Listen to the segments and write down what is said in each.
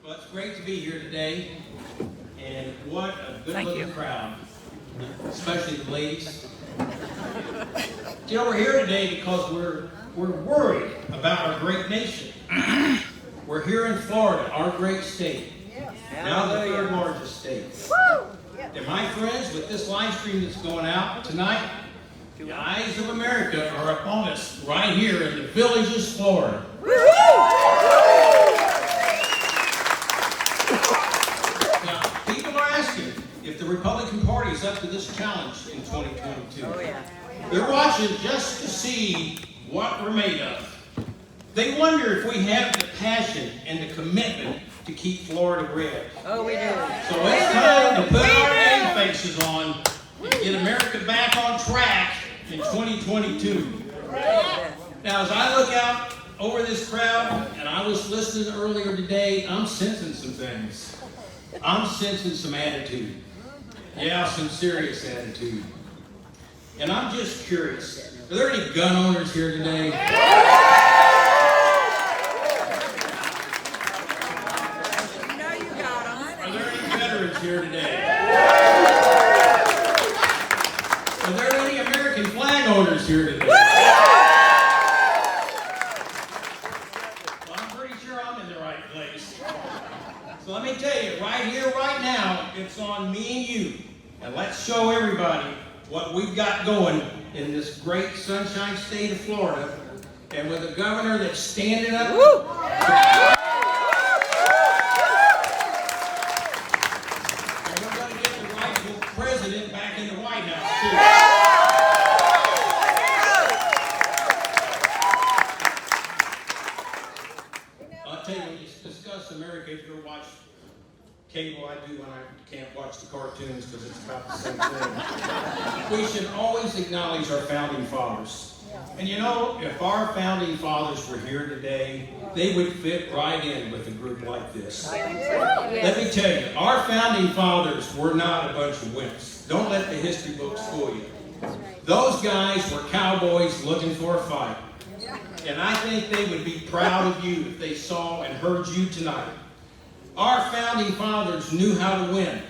Well, it's great to be here today, and what a good-looking crowd, especially the ladies. You know, we're here today because we're worried about our great nation. We're here in Florida, our great state, now the third largest state. And my friends, with this live stream that's going out tonight, the eyes of America are upon us right here in the Villages, Florida. Now, people are asking if the Republican Party is up to this challenge in 2022. They're watching just to see what we're made of. They wonder if we have the passion and the commitment to keep Florida red. Oh, we do. So it's time to put our game faces on and get America back on track in 2022. Now, as I look out over this crowd, and I was listening earlier today, I'm sensing some things. I'm sensing some attitude. Yeah, some serious attitude. And I'm just curious, are there any gun owners here today? Are there any veterans here today? Are there any American flag owners here today? Well, I'm pretty sure I'm in the right place. So let me tell you, right here, right now, it's on me and you. And let's show everybody what we've got going in this great sunshine state of Florida, and with a governor that's standing up. And we're going to get the rightful president back in the White House, too. I'll tell you, when you discuss America, if you ever watch cable, I do when I can't watch the cartoons because it's about the same thing. We should always acknowledge our founding fathers. And you know, if our founding fathers were here today, they would fit right in with a group like this. Let me tell you, our founding fathers were not a bunch of wimps. Don't let the history books fool you. Those guys were cowboys looking for a fight. And I think they would be proud of you if they saw and heard you tonight. Our founding fathers knew how to win.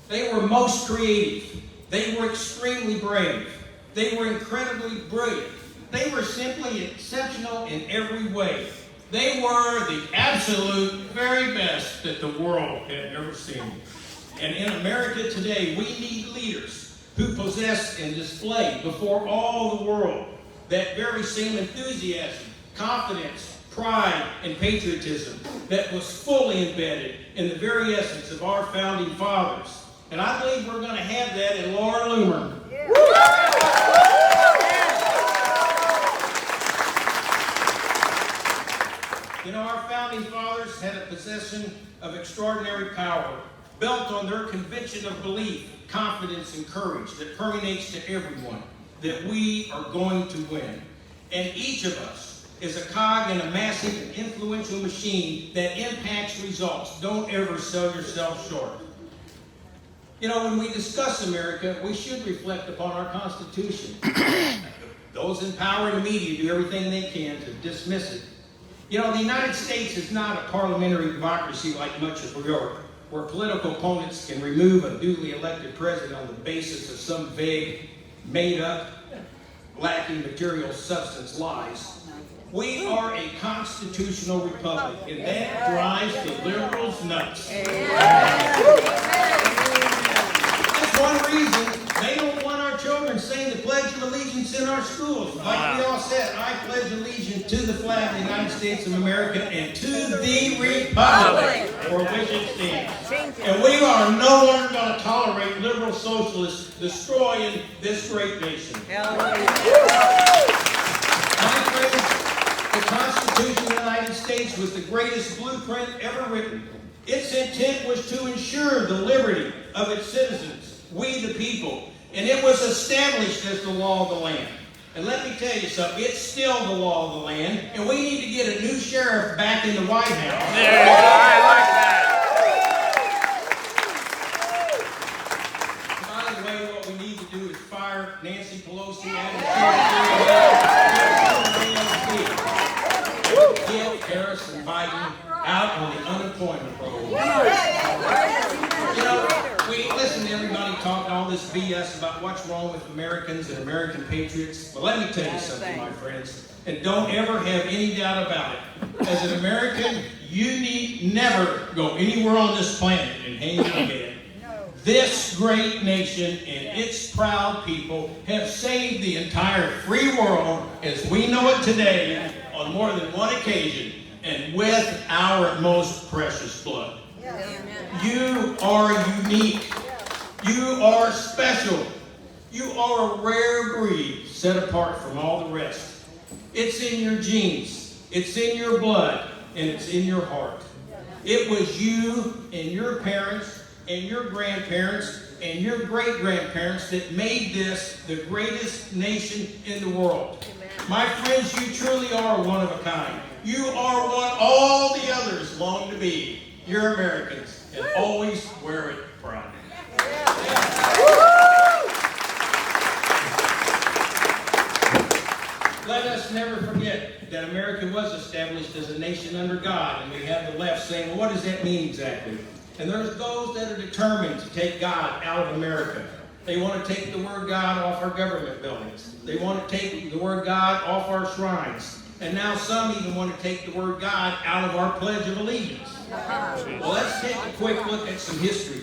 They were most creative. They were extremely brave. They were incredibly brilliant. They were simply exceptional in every way. They were the absolute very best that the world had ever seen. And in America today, we need leaders who possess and display before all the world that very same enthusiasm, confidence, pride, and patriotism that was fully embedded in the very essence of our founding fathers. And I believe we're going to have that in Laura Loomer. You know, our founding fathers had a possession of extraordinary power, built on their conviction of belief, confidence, and courage that permeates to everyone, that we are going to win. And each of us is a cog in a massive and influential machine that impacts results. Don't ever sell yourself short. You know, when we discuss America, we should reflect upon our Constitution. Those in power and the media do everything they can to dismiss it. You know, the United States is not a parliamentary democracy like much of Europe, where political opponents can remove a duly elected president on the basis of some vague, made-up, lacking material substance lies. We are a constitutional republic, and that drives the liberals nuts. That's one reason they don't want our children saying the Pledge of Allegiance in our schools. Like we all said, I pledge allegiance to the flag of the United States of America and to the republic for which it stands. And we are no longer going to tolerate liberal socialists destroying this great nation. My friends, the Constitution of the United States was the greatest blueprint ever written. Its intent was to ensure the liberty of its citizens, we the people, and it was established as the law of the land. And let me tell you something, it's still the law of the land, and we need to get a new sheriff back in the White House. Yeah, I like that. By the way, what we need to do is fire Nancy Pelosi and get Harris and Biden out on the unemployment unemployed. You know, we listen to everybody talking all this BS about what's wrong with Americans and American patriots. But let me tell you something, my friends, and don't ever have any doubt about it. As an American, you need never go anywhere on this planet and hang your head. This great nation and its proud people have saved the entire free world as we know it today on more than one occasion and with our most precious blood. You are unique. You are special. You are a rare breed set apart from all the rest. It's in your genes. It's in your blood. And it's in your heart. It was you and your parents and your grandparents and your great-grandparents that made this the greatest nation in the world. My friends, you truly are one of a kind. You are what all the others long to be. You're Americans, and always wear it proudly. Let us never forget that America was established as a nation under God, and we have the left saying, well, what does that mean exactly? And there's those that are determined to take God out of America. They want to take the word God off our government buildings. They want to take the word God off our shrines. And now some even want to take the word God out of our Pledge of Allegiance. Well, let's take a quick look at some history.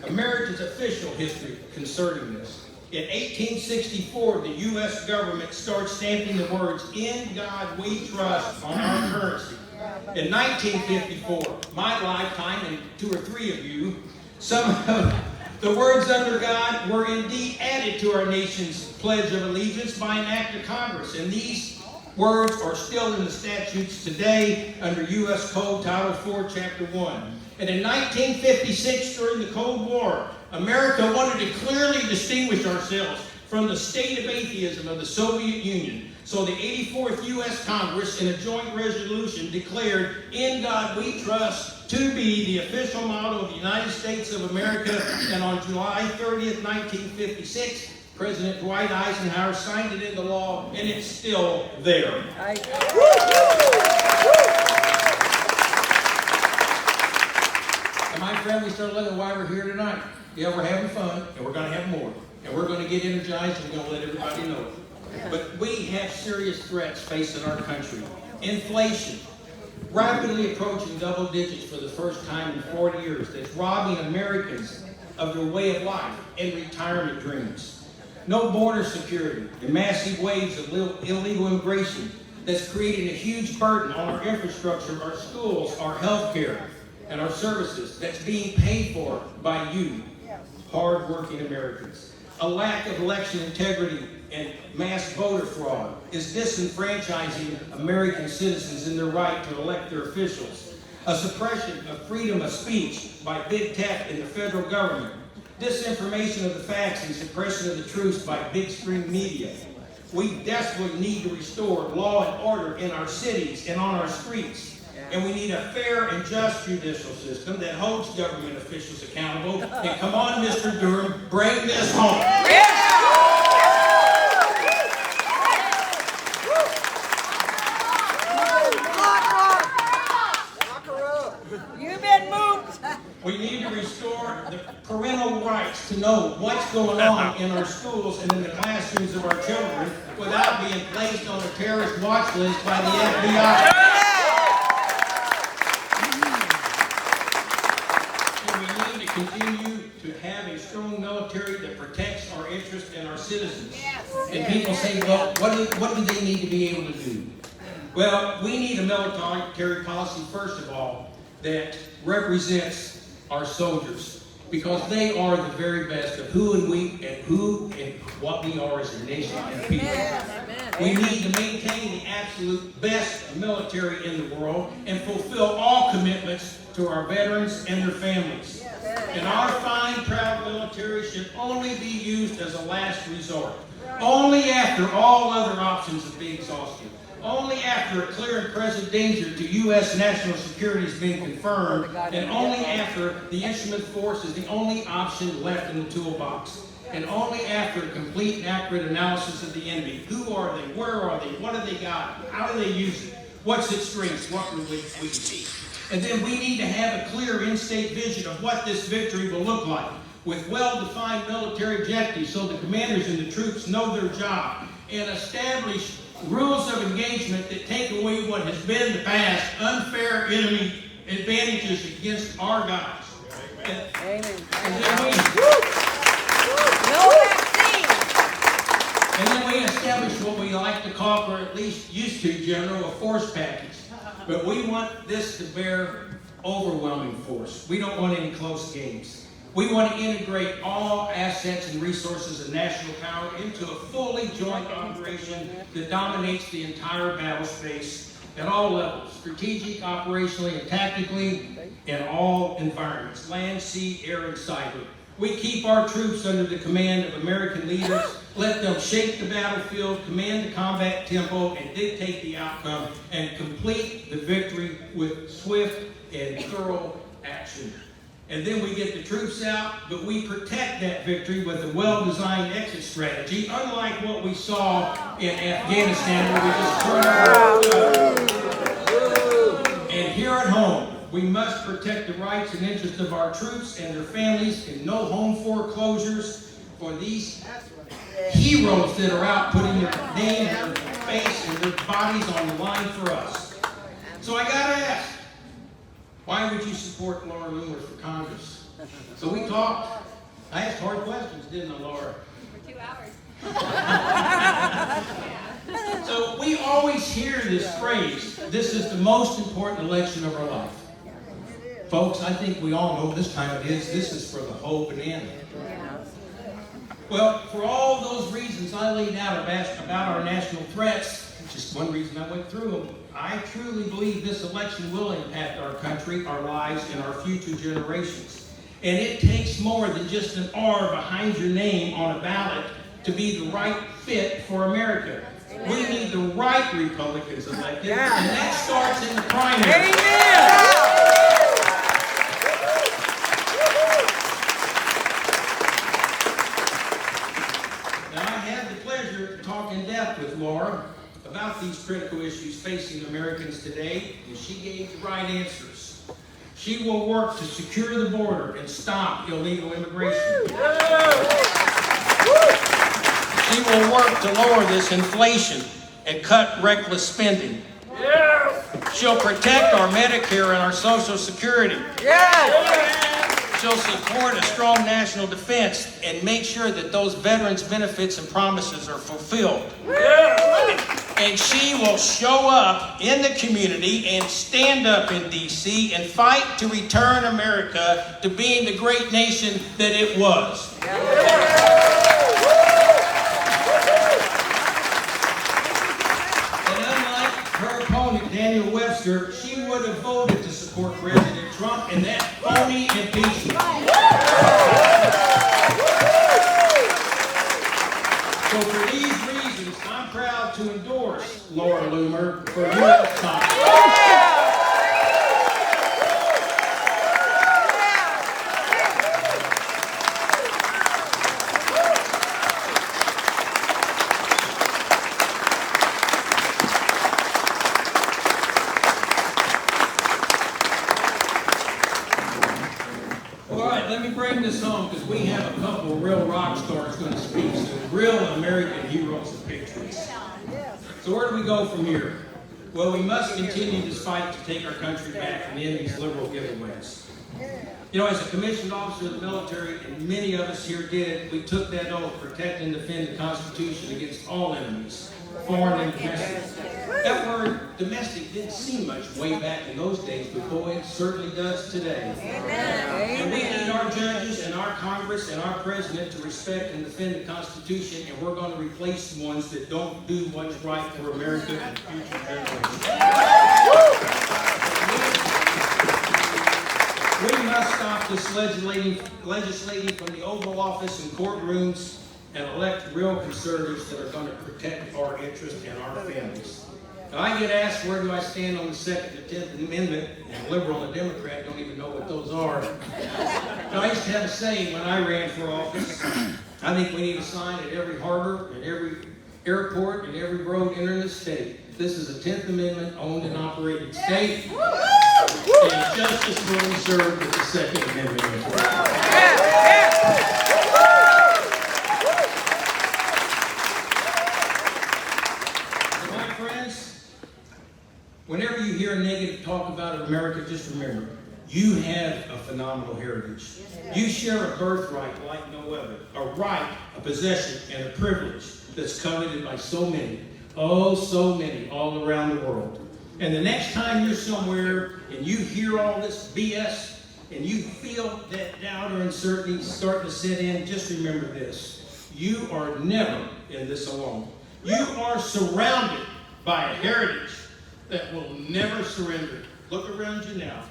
America's official history concerning this. In 1864, the U.S. government started stamping the words, "In God We Trust," on our currency. In 1954, my lifetime, and 2 or 3 of you, some of the words "under God" were indeed added to our nation's Pledge of Allegiance by an act of Congress. And these words are still in the statutes today under U.S. Code Title IV, Chapter 1. And in 1956, during the Cold War, America wanted to clearly distinguish ourselves from the state of atheism of the Soviet Union. So the 84th U.S. Congress, in a joint resolution, declared "In God We Trust" to be the official motto of the United States of America. And on July 30th, 1956, President Dwight Eisenhower signed it into law, and it's still there. And my friend, we started looking why we're here tonight. Yeah, we're having fun, and we're going to have more. And we're going to get energized, and we're going to let everybody know it. But we have serious threats facing our country. Inflation, rapidly approaching double digits for the first time in 40 years, that's robbing Americans of their way of life and retirement dreams. No border security and massive waves of illegal immigration that's creating a huge burden on our infrastructure, our schools, our health care, and our services that's being paid for by you, hard-working Americans. A lack of election integrity and mass voter fraud is disenfranchising American citizens in their right to elect their officials. A suppression of freedom of speech by big tech and the federal government. Disinformation of the facts and suppression of the truth by big screen media. We desperately need to restore law and order in our cities and on our streets. And we need a fair and just judicial system that holds government officials accountable. And come on, Mr. Durham, bring this home. You've been moved. We need to restore the parental rights to know what's going on in our schools and in the classrooms of our children without being placed on a terrorist watch list by the FBI. And we need to continue to have a strong military that protects our interests and our citizens. And people say, well, what do they need to be able to do? Well, we need a military policy, first of all, that represents our soldiers, because they are the very best of who and what we are as a nation and people. We need to maintain the absolute best military in the world and fulfill all commitments to our veterans and their families. And our fine, proud military should only be used as a last resort. Only after all other options have been exhausted. Only after a clear and present danger to U.S. national security has been confirmed, and only after the instrument force is the only option left in the toolbox, and only after a complete and accurate analysis of the enemy. Who are they? Where are they? What do they got? How do they use it? What's its strengths? What will we see? And then we need to have a clear in-state vision of what this victory will look like, with well-defined military objectives so the commanders and the troops know their job, and establish rules of engagement that take away what has been the past unfair enemy advantages against our guys. Amen. And then we establish what we like to call, or at least used to, General, a force package. But we want this to bear overwhelming force. We don't want any close games. We want to integrate all assets and resources of national power into a fully joint operation that dominates the entire battle space at all levels, strategic, operationally, and tactically, in all environments, land, sea, air, and cyber. We keep our troops under the command of American leaders, let them shape the battlefield, command the combat tempo, and dictate the outcome, and complete the victory with swift and thorough action. And then we get the troops out, but we protect that victory with a well-designed exit strategy, unlike what we saw in Afghanistan, where we just turned And here at home, we must protect the rights and interests of our troops and their families, and no home foreclosures for these heroes that are out putting their name and their face and their bodies on the line for us. So I gotta ask, why would you support Laura Loomer for Congress? So we talked. I asked hard questions, didn't I, Laura? For 2 hours. So we always hear this phrase, this is the most important election of our life. Folks, I think we all know this time it is. This is for the whole banana. Well, for all those reasons I laid out about our national threats, just one reason I went through them, I truly believe this election will impact our country, our lives, and our future generations. And it takes more than just an R behind your name on a ballot to be the right fit for America. We need the right Republicans elected, and that starts in the primary. Now, I had the pleasure to talk in depth with Laura about these critical issues facing Americans today, and she gave the right answers. She will work to secure the border and stop illegal immigration. She will work to lower this inflation and cut reckless spending. She'll protect our Medicare and our Social Security. She'll support a strong national defense and make sure that those veterans' benefits and promises are fulfilled. And she will show up in the community and stand up in D.C. and fight to return America to being the great nation that it was. And unlike her opponent, Daniel Webster, she would have voted to support President Trump in that phony impeachment. So for these reasons, I'm proud to endorse Laura Loomer for U.S. Congress. Let me bring this home because we have a couple of real rock stars going to speak, some real American heroes and patriots. So where do we go from here? Well, we must continue this fight to take our country back and end these liberal giveaways. You know, as a commissioned officer of the military, and many of us here did, we took that oath to protect and defend the Constitution against all enemies, foreign and domestic. That word domestic didn't seem much way back in those days, but boy, it certainly does today. And we need our judges and our Congress and our president to respect and defend the Constitution, and we're going to replace the ones that don't do what's right for America and future generations. We must stop this legislating from the Oval Office and courtrooms and elect real conservatives that are going to protect our interests and our families. Now, I get asked, where do I stand on the Second and 10th Amendment? And liberal and Democrat don't even know what those are. Now, I used to have a saying when I ran for office. I think we need a sign at every harbor, and every airport, and every road entering the state. This is a 10th Amendment owned and operated state. and justice will be served with the Second Amendment. My friends, whenever you hear negative talk about America, just remember, you have a phenomenal heritage. You share a birthright like no other, a right, a possession, and a privilege that's coveted by so many, oh, so many all around the world. And the next time you're somewhere and you hear all this BS and you feel that doubt or uncertainty starting to set in, just remember this. You are never in this alone. You are surrounded by a heritage that will never surrender. Look around you now.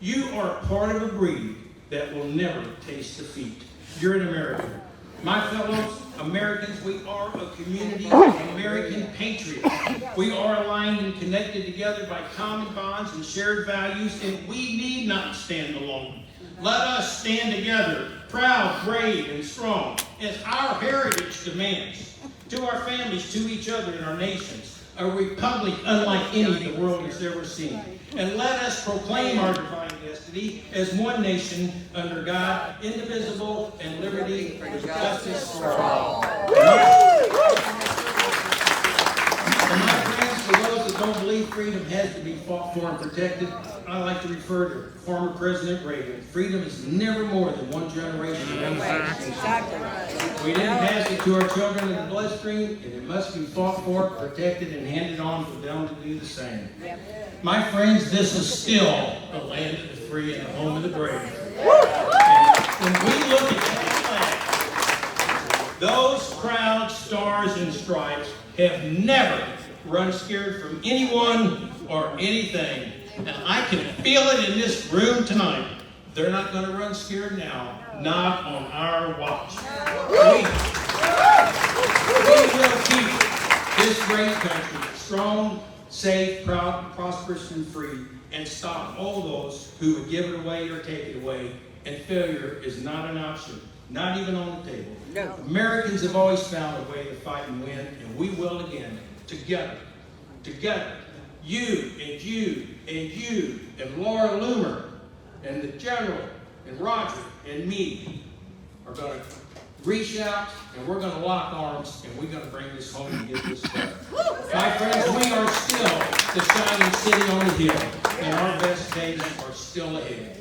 You are part of a breed that will never taste defeat. You're an American. My fellow Americans, we are a community of American patriots. We are aligned and connected together by common bonds and shared values, and we need not stand alone. Let us stand together, proud, brave, and strong, as our heritage demands, to our families, to each other, and our nations, a republic unlike any the world has ever seen. And let us proclaim our divine destiny as one nation under God, indivisible, and liberty with justice for all. And my friends, for those that don't believe freedom has to be fought for and protected, I like to refer to former President Reagan. Freedom is never more than one generation of institutions. We didn't pass it to our children in the bloodstream, and it must be fought for, protected, and handed on for them to do the same. My friends, this is still the land of the free and the home of the brave. And when we look at that flag, those proud stars and stripes have never run scared from anyone or anything. And I can feel it in this room tonight. They're not going to run scared now, not on our watch. We will keep this great country strong, safe, proud, prosperous, and free, and stop all those who would give it away or take it away. And failure is not an option, not even on the table. No. Americans have always found a way to fight and win, and we will again, together. Together. You and you and you and Laura Loomer and the General and Roger and me are going to reach out, and we're going to lock arms, and we're going to bring this home and get this done. My friends, we are still the shining city on the hill, and our best days are still ahead.